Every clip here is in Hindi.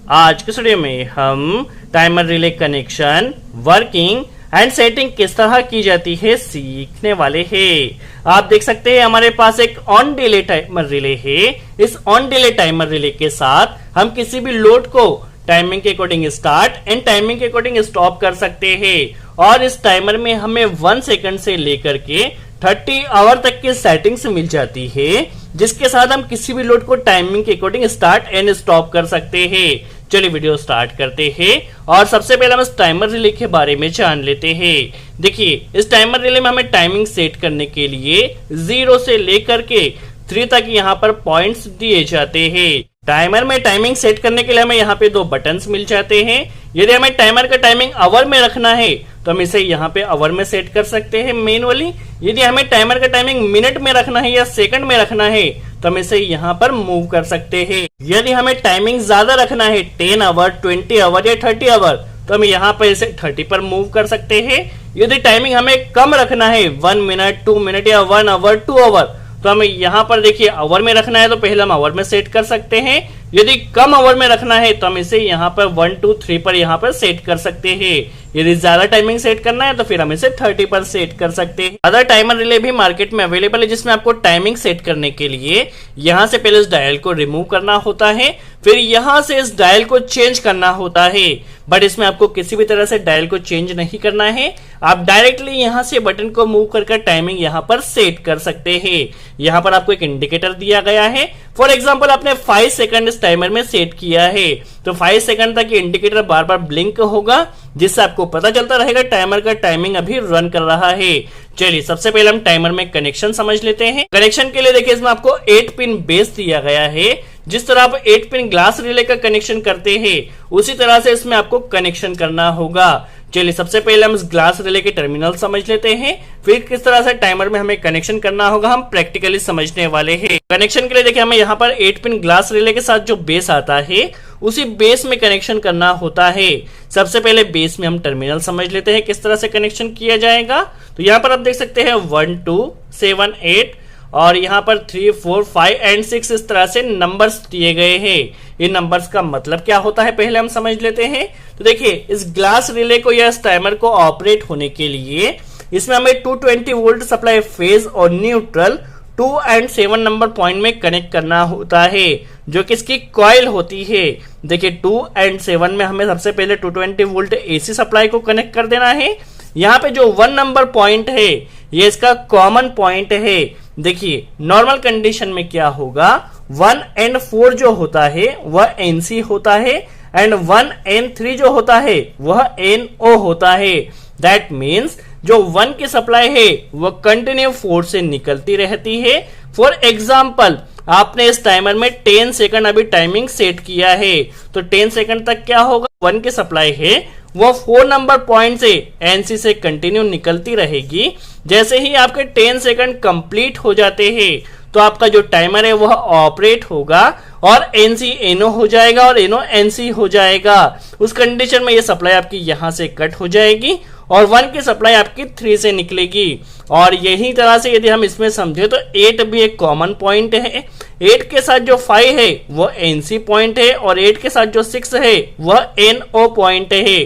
आज के वीडियो में हम timer relay connection, working and setting किस तरह की जाती है सीखने वाले हैं। आप देख सकते हैं हमारे पास एक ऑन डिले टाइमर रिले है। इस ऑन डिले टाइमर रिले के साथ हम किसी भी लोड को टाइमिंग के अकॉर्डिंग स्टार्ट एंड टाइमिंग के अकॉर्डिंग स्टॉप कर सकते हैं और इस टाइमर में हमें 1 सेकंड से लेकर के 30 आवर तक की सेटिंग्स मिल जाती है, जिसके साथ हम किसी भी लोड को टाइमिंग के अकॉर्डिंग स्टार्ट एंड स्टॉप कर सकते हैं। चलिए वीडियो स्टार्ट करते हैं और सबसे पहले हम इस टाइमर रिले के बारे में जान लेते हैं। देखिए, इस टाइमर रिले में हमें टाइमिंग सेट करने के लिए 0 से लेकर के 3 तक यहाँ पर पॉइंट्स दिए जाते हैं। टाइमर में टाइमिंग सेट करने के लिए हमें यहाँ पे 2 बटन्स मिल जाते हैं। यदि हमें टाइमर का टाइमिंग आवर में रखना है तो हम इसे यहाँ पे आवर में सेट कर सकते हैं मैनुअली। यदि हमें टाइमर का टाइमिंग मिनट में रखना है या सेकंड में रखना है तो हम इसे यहाँ पर मूव कर सकते हैं। यदि हमें टाइमिंग ज्यादा रखना है 10 आवर, 20 आवर या 30 आवर तो हम यहाँ पर इसे 30 पर मूव कर सकते हैं। यदि टाइमिंग हमें कम रखना है 1 मिनट, 2 मिनट या 1 आवर, 2 आवर तो हमें यहाँ पर देखिए आवर में रखना है तो पहले हम आवर में सेट कर सकते हैं। यदि कम आवर में रखना है तो हम इसे यहाँ पर 1, 2, 3 पर यहाँ पर सेट कर सकते हैं। यदि ज्यादा टाइमिंग सेट करना है तो फिर हम इसे 30 पर सेट कर सकते हैं। अदर टाइमर रिले भी मार्केट में अवेलेबल है, जिसमें आपको टाइमिंग सेट करने के लिए यहाँ से पहले इस डायल को रिमूव करना होता है, फिर यहाँ से इस डायल को चेंज करना होता है। बट इसमें आपको किसी भी तरह से डायल को चेंज नहीं करना है, आप डायरेक्टली यहाँ से बटन को मूव करके टाइमिंग यहाँ पर सेट कर सकते हैं। यहाँ पर आपको एक इंडिकेटर दिया गया है। फॉर एग्जाम्पल आपने 5 सेकंड इस टाइमर में सेट किया है तो 5 सेकंड तक ये इंडिकेटर बार बार ब्लिंक होगा, जिससे आपको पता चलता रहेगा टाइमर का टाइमिंग अभी रन कर रहा है। चलिए सबसे पहले हम टाइमर में कनेक्शन समझ लेते हैं। कनेक्शन के लिए देखिए, इसमें आपको 8 पिन बेस दिया गया है। जिस तरह आप 8 पिन ग्लास रिले का कनेक्शन करते हैं उसी तरह से इसमें आपको कनेक्शन करना होगा। चलिए सबसे पहले हम इस ग्लास रिले के टर्मिनल समझ लेते हैं, फिर किस तरह से टाइमर में हमें कनेक्शन करना होगा हम प्रैक्टिकली समझने वाले हैं। कनेक्शन के लिए देखिए, हमें यहाँ पर 8 पिन ग्लास रिले के साथ जो बेस आता है उसी बेस में कनेक्शन करना होता है। सबसे पहले बेस में हम टर्मिनल समझ लेते हैं किस तरह से कनेक्शन किया जाएगा। तो यहाँ पर आप देख सकते हैं 1, 2, 7, 8 और यहाँ पर 3, 4, 5 एंड 6 इस तरह से नंबर्स दिए गए हैं। इन नंबर्स का मतलब क्या होता है पहले हम समझ लेते हैं। तो देखिए, इस ग्लास रिले को या इस टाइमर को ऑपरेट होने के लिए इसमें हमें 220 वोल्ट सप्लाई फेज और न्यूट्रल 2 एंड 7 नंबर पॉइंट में कनेक्ट करना होता है, जो कि इसकी कॉइल होती है। देखिए 2 एंड 7 में हमें सबसे पहले 220 वोल्ट एसी सप्लाई को कनेक्ट कर देना है। यहाँ पे जो 1 नंबर पॉइंट है ये इसका कॉमन पॉइंट है। देखिए नॉर्मल कंडीशन में क्या होगा, 1 एंड 4 जो होता है वह एनसी होता है एंड 1 एंड 3 जो होता है वह एनओ होता है। दैट मीन्स जो 1 की सप्लाई है वह कंटिन्यू 4 से निकलती रहती है। फॉर एग्जाम्पल आपने इस टाइमर में 10 सेकंड अभी टाइमिंग सेट किया है तो 10 सेकंड तक क्या होगा, 1 की सप्लाई है वो 4 नंबर पॉइंट से एनसी से कंटिन्यू निकलती रहेगी। जैसे ही आपके 10 सेकंड कंप्लीट हो जाते हैं तो आपका जो टाइमर है वह ऑपरेट होगा और एनसी एनओ हो जाएगा और एनओ एनसी हो जाएगा। उस कंडीशन में ये सप्लाई आपकी यहां से कट हो जाएगी और 1 की सप्लाई आपकी 3 से निकलेगी। और यही तरह से यदि हम इसमें समझे तो 8 भी एक कॉमन पॉइंट है। 8 के साथ जो 5 है वह एनसी पॉइंट है और 8 के साथ जो 6 है वह एनओ पॉइंट है।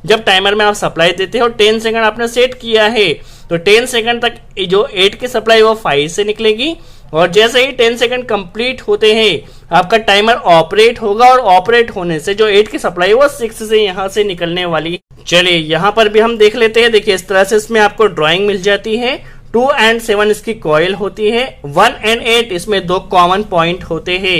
जब टाइमर में आप सप्लाई देते हो 10 सेकंड आपने सेट किया है तो 10 सेकंड तक जो 8 की सप्लाई वो 5 से निकलेगी और जैसे ही 10 सेकंड कंप्लीट होते हैं आपका टाइमर ऑपरेट होगा और ऑपरेट होने से जो 8 की सप्लाई वो 6 से यहाँ से निकलने वाली। चलिए यहाँ पर भी हम देख लेते हैं। देखिए इस तरह से इसमें आपको ड्राइंग मिल जाती है। 2 एंड 7 इसकी कॉइल होती है, 1 एंड 8 इसमें 2 कॉमन पॉइंट होते हैं।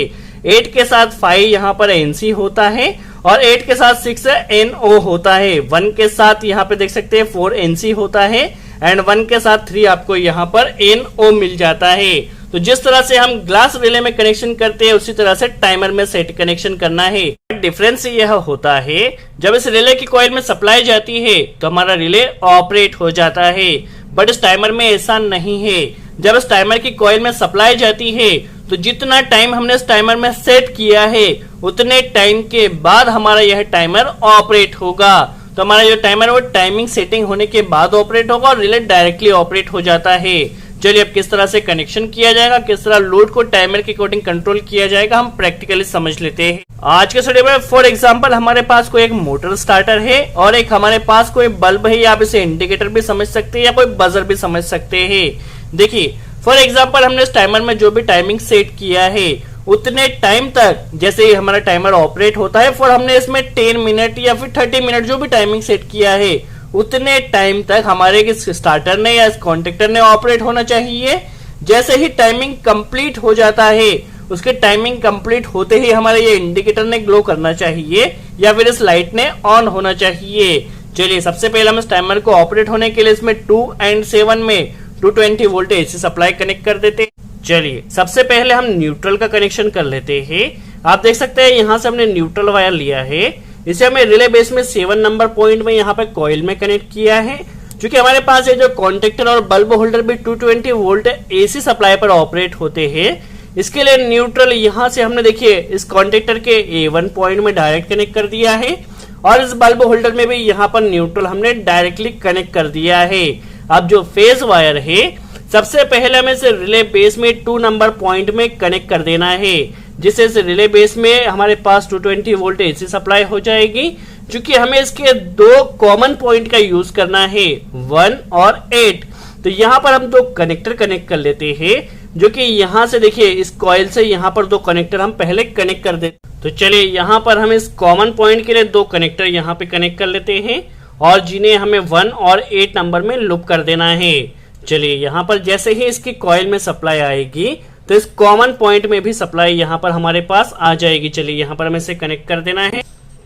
8 के साथ 5 यहाँ पर एनसी होता है और 8 के साथ 6 एनओ होता है। 1 के साथ यहाँ पे देख सकते हैं 4 एनसी होता है एंड 1 के साथ 3 आपको यहाँ पर एनओ मिल जाता है। तो जिस तरह से हम ग्लास रिले में कनेक्शन करते हैं उसी तरह से टाइमर में सेट कनेक्शन करना है। डिफरेंस यह होता है, जब इस रिले की कॉइल में सप्लाई जाती है तो हमारा रिले ऑपरेट हो जाता है, बट इस टाइमर में ऐसा नहीं है। जब इस टाइमर की कॉइल में सप्लाई जाती है तो जितना टाइम हमने इस टाइमर में सेट किया है उतने टाइम के बाद हमारा यह टाइमर ऑपरेट होगा। तो हमारा जो टाइमर वो टाइमिंग सेटिंग होने के बाद ऑपरेट होगा और रिले डायरेक्टली ऑपरेट हो जाता है। चलिए अब किस तरह से कनेक्शन किया जाएगा, किस तरह लोड को टाइमर के अकॉर्डिंग कंट्रोल किया जाएगा, हम प्रैक्टिकली समझ लेते हैं। आज के स्टडी में फॉर एग्जांपल हमारे पास कोई एक मोटर स्टार्टर है और एक हमारे पास कोई बल्ब है, या आप इसे इंडिकेटर भी समझ सकते हैं या कोई बजर भी समझ सकते हैं। देखिए फॉर एग्जांपल हमने इस टाइमर में जो भी टाइमिंग सेट किया है उतने टाइम तक जैसे ही हमारा टाइमर ऑपरेट होता है, फॉर हमने इसमें 10 मिनट या फिर 30 मिनट जो भी टाइमिंग सेट किया है उतने टाइम तक हमारे इस स्टार्टर ने या इस कॉन्टेक्टर ने ऑपरेट होना चाहिए। जैसे ही टाइमिंग कंप्लीट हो जाता है, उसके टाइमिंग कंप्लीट होते ही हमारे ये इंडिकेटर ने ग्लो करना चाहिए या फिर इस लाइट ने ऑन होना चाहिए। चलिए सबसे पहले हम इस टाइमर को ऑपरेट होने के लिए इसमें 2 और 7 में 220 वोल्ट एसी सप्लाई कनेक्ट कर देते हैं। चलिए सबसे पहले हम न्यूट्रल का कनेक्शन कर लेते हैं। आप देख सकते हैं यहाँ से हमने न्यूट्रल वायर लिया है, इसे हमें रिले बेस में 7 नंबर पॉइंट में यहाँ पे कॉइल में कनेक्ट किया है। क्योंकि हमारे पास ये जो कॉन्टेक्टर और बल्ब होल्डर भी 220 वोल्ट एसी सप्लाई पर ऑपरेट होते हैं, इसके लिए न्यूट्रल यहाँ से हमने देखिए इस कॉन्टेक्टर के A1 पॉइंट में डायरेक्ट कनेक्ट कर दिया है और इस बल्ब होल्डर में भी यहाँ पर न्यूट्रल हमने डायरेक्टली कनेक्ट कर दिया है। अब जो फेज वायर है सबसे पहले हमें इसे रिले बेस में 2 नंबर पॉइंट में कनेक्ट कर देना है, जिससे इस रिले बेस में हमारे पास 220 वोल्ट एसी सप्लाई हो जाएगी। क्योंकि हमें इसके 2 कॉमन पॉइंट का यूज करना है 1 और 8, तो यहाँ पर हम 2 कनेक्टर कनेक्ट कर लेते हैं, जो कि यहाँ से देखिए इस कॉइल से यहाँ पर 2 कनेक्टर हम पहले कनेक्ट कर देते। तो चलिए यहाँ पर हम इस कॉमन पॉइंट के लिए 2 कनेक्टर यहाँ पे कनेक्ट कर लेते हैं और जिन्हें हमें 1 और 8 नंबर में लूप कर देना है। चलिए यहाँ पर जैसे ही इसकी कॉइल में सप्लाई आएगी तो इस कॉमन पॉइंट में भी सप्लाई यहाँ पर हमारे पास आ जाएगी। चलिए यहाँ पर हमें इसे कनेक्ट कर देना है।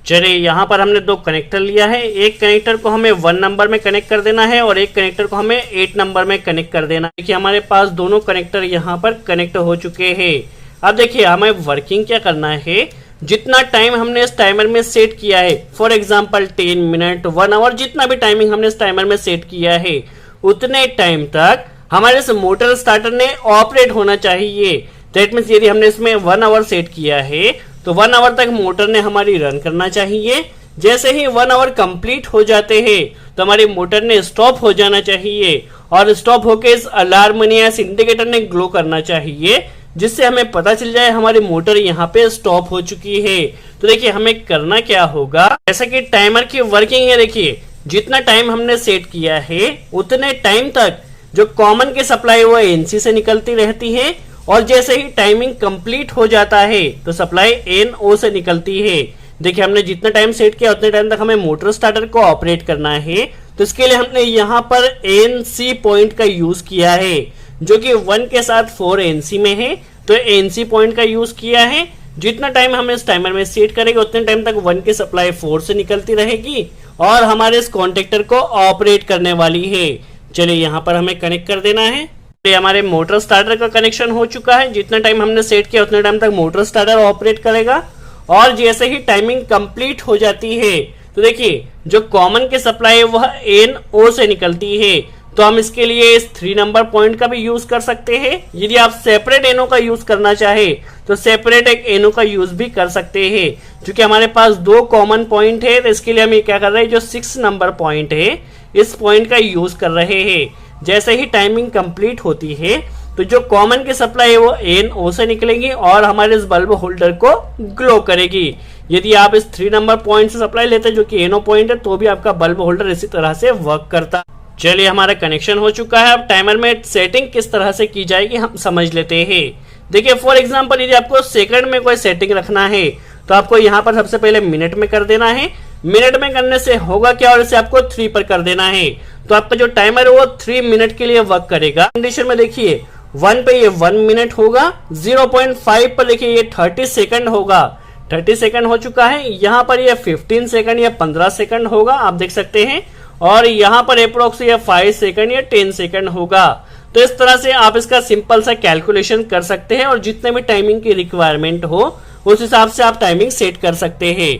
चलिए यहाँ पर हमने 2 कनेक्टर लिया है, एक कनेक्टर को हमें 1 नंबर में कनेक्ट कर देना है और एक कनेक्टर को हमें 8 नंबर में कनेक्ट कर देना है। देखिए हमारे पास दोनों कनेक्टर यहाँ पर कनेक्ट हो चुके हैं। अब देखिए हमें वर्किंग क्या करना है, जितना टाइम हमने इस टाइमर में सेट किया है, फॉर एग्जाम्पल 10 मिनट 1 आवर, जितना भी टाइमिंग हमने इस टाइमर में सेट किया है उतने टाइम तक हमारे इस मोटर स्टार्टर ने ऑपरेट होना चाहिए। दैट मींस यदि हमने इसमें 1 आवर सेट किया है तो 1 आवर तक मोटर ने हमारी रन करना चाहिए। जैसे ही 1 आवर कंप्लीट हो जाते हैं तो हमारी मोटर ने स्टॉप हो जाना चाहिए और स्टॉप होके इस अलार्म या इस इंडिकेटर ने ग्लो करना चाहिए, जिससे हमें पता चल जाए हमारी मोटर यहाँ पे स्टॉप हो चुकी है। तो देखिए हमें करना क्या होगा, जैसा कि टाइमर की वर्किंग है, देखिए जितना टाइम हमने सेट किया है उतने टाइम तक जो कॉमन की सप्लाई वो एनसी से निकलती रहती है और जैसे ही टाइमिंग कंप्लीट हो जाता है तो सप्लाई एनओ से निकलती है। देखिए हमने जितना टाइम सेट किया उतने टाइम तक हमें मोटर स्टार्टर को ऑपरेट करना है, तो इसके लिए हमने यहाँ पर एनसी पॉइंट का यूज किया है, जो कि 1 के साथ 4 एनसी में है, तो एनसी पॉइंट का यूज किया है। जितना टाइम हम इस टाइमर में सेट करेंगे उतने टाइम तक 1 की सप्लाई 4 से निकलती रहेगी और हमारे इस कॉन्टेक्टर को ऑपरेट करने वाली है। चलिए यहाँ पर हमें कनेक्ट कर देना है। तो हमारे मोटर स्टार्टर का कनेक्शन हो चुका है। जितना टाइम हमने सेट किया उतने टाइम तक मोटर स्टार्टर ऑपरेट करेगा और जैसे ही टाइमिंग कंप्लीट हो जाती है तो देखिए जो कॉमन की सप्लाई है वह एनओ से निकलती है, तो हम इसके लिए इस 3 नंबर पॉइंट का भी यूज कर सकते हैं। यदि आप सेपरेट एनओ का यूज करना चाहे तो सेपरेट एक एनओ का यूज भी कर सकते हैं। क्योंकि हमारे पास 2 कॉमन पॉइंट है तो इसके लिए हम ये क्या कर रहे हैं, जो 6 नंबर पॉइंट है इस पॉइंट का यूज कर रहे हैं। जैसे ही टाइमिंग कंप्लीट होती है तो जो कॉमन की सप्लाई है वो एनओ से निकलेगी और हमारे इस बल्ब होल्डर को ग्लो करेगी। यदि आप इस 3 नंबर पॉइंट से सप्लाई लेते हैं जो कि एनओ पॉइंट है तो भी आपका बल्ब होल्डर इसी तरह से वर्क करता। चलिए हमारा कनेक्शन हो चुका है। अब टाइमर में सेटिंग किस तरह से की जाएगी हम समझ लेते हैं। देखिए फॉर एग्जांपल यदि आपको सेकंड में कोई सेटिंग रखना है तो आपको यहाँ पर सबसे पहले मिनट में कर देना है। मिनट में करने से होगा क्या, और इसे आपको 3 पर कर देना है तो आपका जो टाइमर है वो 3 मिनट के लिए वर्क करेगा। कंडीशन में देखिए 1 पे ये 1 मिनट होगा, 0.5 पर देखिए ये 30 सेकंड होगा। 30 सेकंड हो चुका है। यहाँ पर ये 15 सेकंड या 15 सेकंड होगा, आप देख सकते हैं, और यहाँ पर अप्रोक्स ये 5 सेकंड या 10 सेकंड होगा। तो इस तरह से आप इसका सिंपल सा कैलकुलेशन कर सकते हैं और जितने भी टाइमिंग की रिक्वायरमेंट हो उस हिसाब से आप टाइमिंग सेट कर सकते हैं।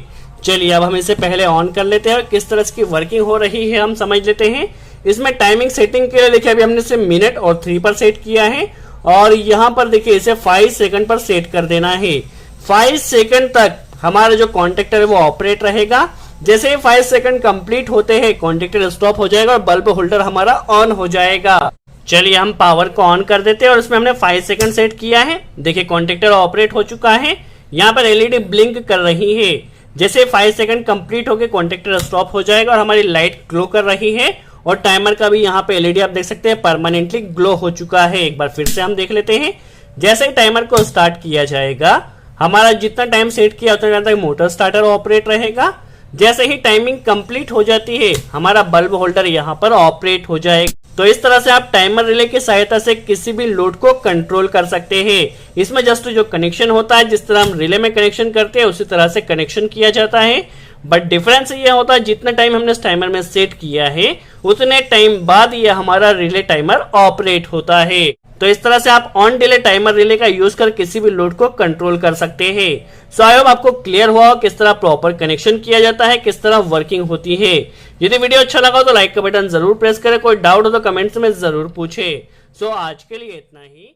चलिए अब हम इसे पहले ऑन कर लेते हैं और किस तरह की वर्किंग हो रही है हम समझ लेते हैं। इसमें टाइमिंग सेटिंग के लिए देखिए अभी हमने इसे मिनट और 3 पर सेट किया है और यहाँ पर देखिए इसे 5 सेकंड पर सेट कर देना है। 5 सेकंड तक हमारा जो कॉन्टेक्टर है वो ऑपरेट रहेगा। जैसे ही 5 सेकंड कंप्लीट होते हैं कॉन्टेक्टर स्टॉप हो जाएगा और बल्ब होल्डर हमारा ऑन हो जाएगा। चलिए हम पावर को ऑन कर देते हैं और उसमें हमने 5 सेकंड सेट किया है। देखिए कॉन्टेक्टर ऑपरेट हो चुका है। यहाँ पर एलईडी ब्लिंक कर रही है। जैसे 5 सेकंड कंप्लीट होके कॉन्टेक्टर स्टॉप हो जाएगा और हमारी लाइट ग्लो कर रही है और टाइमर का भी यहाँ पे एलईडी आप देख सकते हैं परमानेंटली ग्लो हो चुका है। एक बार फिर से हम देख लेते हैं। जैसे ही टाइमर को स्टार्ट किया जाएगा, हमारा जितना टाइम सेट किया उतना टाइम तक मोटर स्टार्टर ऑपरेट रहेगा। जैसे ही टाइमिंग कंप्लीट हो जाती है, हमारा बल्ब होल्डर यहाँ पर ऑपरेट हो जाएगा। तो इस तरह से आप टाइमर रिले की सहायता से किसी भी लोड को कंट्रोल कर सकते हैं। इसमें जस्ट जो कनेक्शन होता है, जिस तरह हम रिले में कनेक्शन करते हैं उसी तरह से कनेक्शन किया जाता है। बट डिफरेंस ये होता है, जितना टाइम हमने इस टाइमर में सेट किया है उतने टाइम बाद ये हमारा रिले टाइमर ऑपरेट होता है। तो इस तरह से आप ऑन डिले टाइमर रिले का यूज कर किसी भी लोड को कंट्रोल कर सकते हैं। सो आई होप आपको क्लियर हुआ किस तरह प्रॉपर कनेक्शन किया जाता है, किस तरह वर्किंग होती है। यदि वीडियो अच्छा लगा तो लाइक का बटन जरूर प्रेस करें। कोई डाउट हो तो कमेंट्स में जरूर पूछे। सो आज के लिए इतना ही।